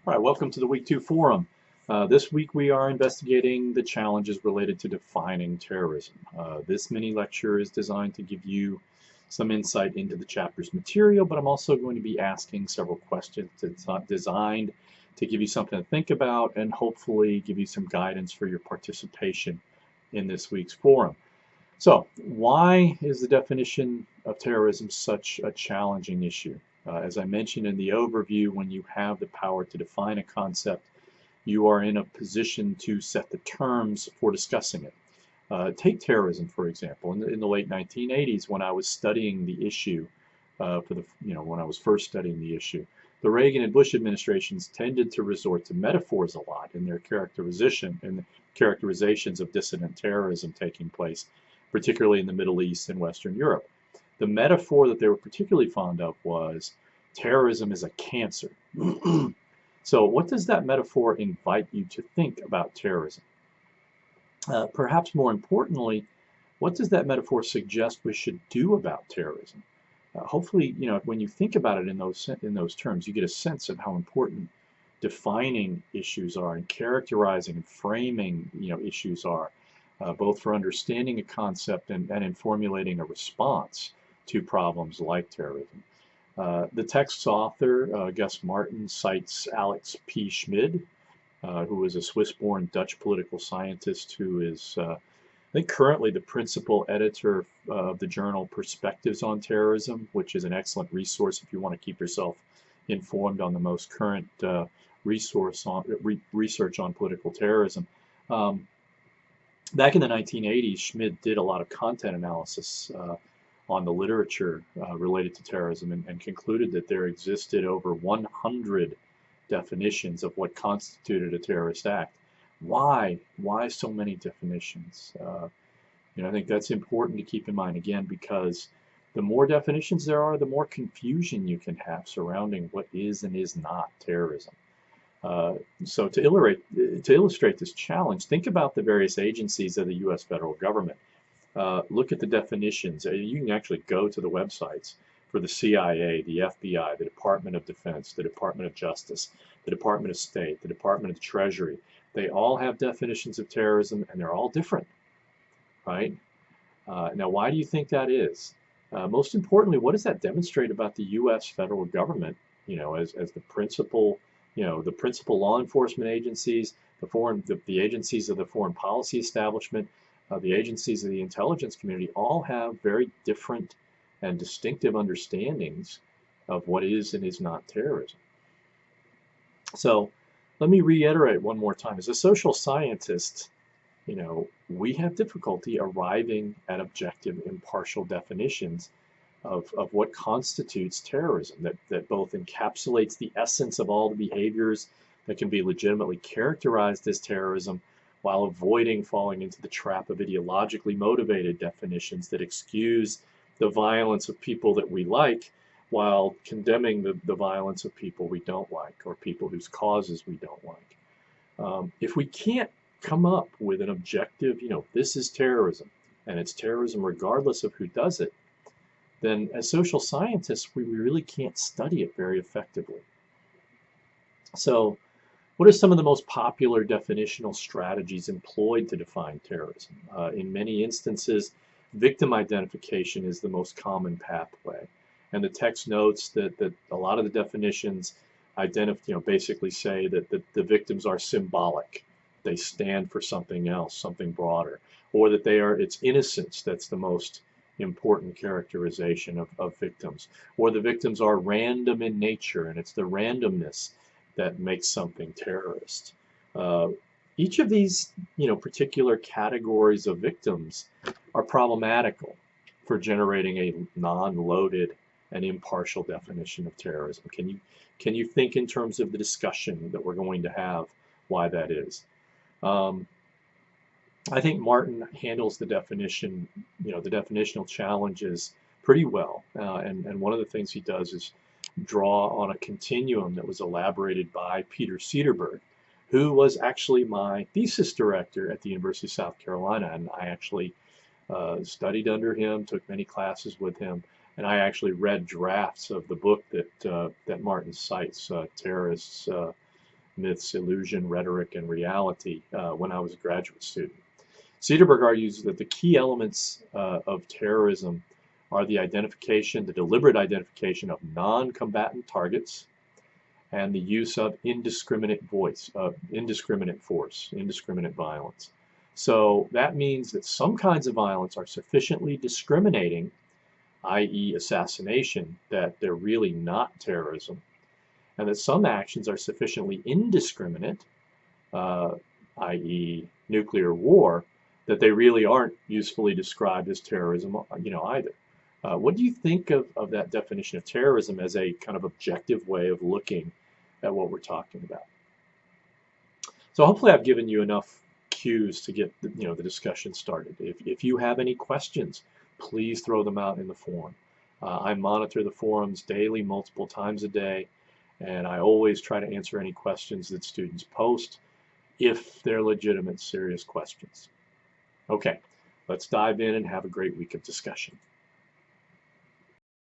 All right, welcome to the Week 2 Forum. This week we are investigating the challenges related to defining terrorism. This mini lecture is designed to give you some insight into the chapter's material, but I'm also going to be asking several questions. It's not designed to give you something to think about and hopefully give you some guidance for your participation in this week's forum. So, why is the definition of terrorism such a challenging issue? As I mentioned in the overview, when you have the power to define a concept, you are in a position to set the terms for discussing it. Take terrorism, for example. In the late 1980s, when I was studying the issue, when I was first studying the issue, the Reagan and Bush administrations tended to resort to metaphors a lot in their characterizations of dissident terrorism taking place, particularly in the Middle East and Western Europe. The metaphor that they were particularly fond of was terrorism is a cancer. So what does that metaphor invite you to think about terrorism? Perhaps more importantly, what does that metaphor suggest we should do about terrorism? Hopefully, when you think about it in those terms, you get a sense of how important defining issues are and characterizing and framing issues are, both for understanding a concept and in formulating a response to problems like terrorism. The text's author, Gus Martin, cites Alex P. Schmid, who is a Swiss-born Dutch political scientist who is, I think, currently the principal editor of the journal Perspectives on Terrorism, which is an excellent resource if you want to keep yourself informed on the most current research on political terrorism. Back in the 1980s, Schmid did a lot of content analysis on the literature related to terrorism and concluded that there existed over 100 definitions of what constituted a terrorist act. Why so many definitions? I think that's important to keep in mind, again, because the more definitions there are, the more confusion you can have surrounding what is and is not terrorism. So to illustrate this challenge, think about the various agencies of the U.S. federal government. Look at the definitions. You can actually go to the websites for the CIA, the FBI, the Department of Defense, the Department of Justice, the Department of State, the Department of the Treasury. They all have definitions of terrorism, and they're all different, right? Now, why do you think that is? Most importantly, what does that demonstrate about the U.S. federal government, as the principal, the principal law enforcement agencies, the agencies of the foreign policy establishment, the agencies of the intelligence community all have very different and distinctive understandings of what is and is not terrorism. So let me reiterate one more time. As a social scientist, we have difficulty arriving at objective, impartial definitions of what constitutes terrorism, that both encapsulates the essence of all the behaviors that can be legitimately characterized as terrorism, while avoiding falling into the trap of ideologically motivated definitions that excuse the violence of people that we like while condemning the violence of people we don't like or people whose causes we don't like. If we can't come up with an objective, this is terrorism, and it's terrorism regardless of who does it, then as social scientists, we really can't study it very effectively. So, what are some of the most popular definitional strategies employed to define terrorism? In many instances, victim identification is the most common pathway. And the text notes that a lot of the definitions basically say that the victims are symbolic. They stand for something else, something broader. Or that it's innocence that's the most important characterization of victims. Or the victims are random in nature, and it's the randomness that makes something terrorist. Each of these, particular categories of victims are problematical for generating a non-loaded and impartial definition of terrorism. Can you think in terms of the discussion that we're going to have why that is? I think Martin handles the definition, the definitional challenges pretty well. And one of the things he does is draw on a continuum that was elaborated by Peter Cederberg, who was actually my thesis director at the University of South Carolina. And I actually studied under him, took many classes with him, and I actually read drafts of the book that Martin cites, Terrorists myths, illusion, rhetoric, and reality when I was a graduate student. Cederberg argues that the key elements of terrorism are the deliberate identification of non-combatant targets, and the use of indiscriminate force, indiscriminate violence. So that means that some kinds of violence are sufficiently discriminating, i.e. assassination, that they're really not terrorism, and that some actions are sufficiently indiscriminate, i.e. nuclear war, that they really aren't usefully described as terrorism, either. What do you think of that definition of terrorism as a kind of objective way of looking at what we're talking about? So hopefully I've given you enough cues to get the discussion started. If you have any questions, please throw them out in the forum. I monitor the forums daily, multiple times a day, and I always try to answer any questions that students post if they're legitimate, serious questions. Okay, let's dive in and have a great week of discussion.